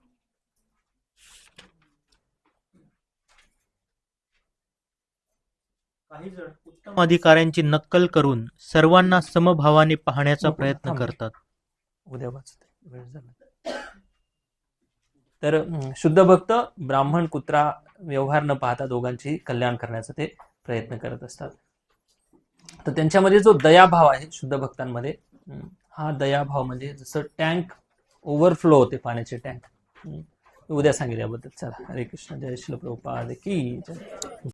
काही जण उत्तम अधिकाऱ्यांची नक्कल करून सर्वांना समभावाने पाहण्याचा प्रयत्न करतात. उद्या वाचते, वेळ झाला. तर शुद्ध भक्त ब्राह्मण कुत्रा व्यवहार न पाहता दोघांची कल्याण करण्याचा ते प्रयत्न करत असतात. तर त्यांच्यामध्ये जो दयाभाव आहे शुद्ध भक्तांमध्ये, हा दयाभाव म्हणजे जसं टँक ओव्हरफ्लो होते, पाण्याचे टँक, उद्या सांगेल याबद्दल. चला, हरे कृष्ण, जय श्री प्रभुपाद की जय.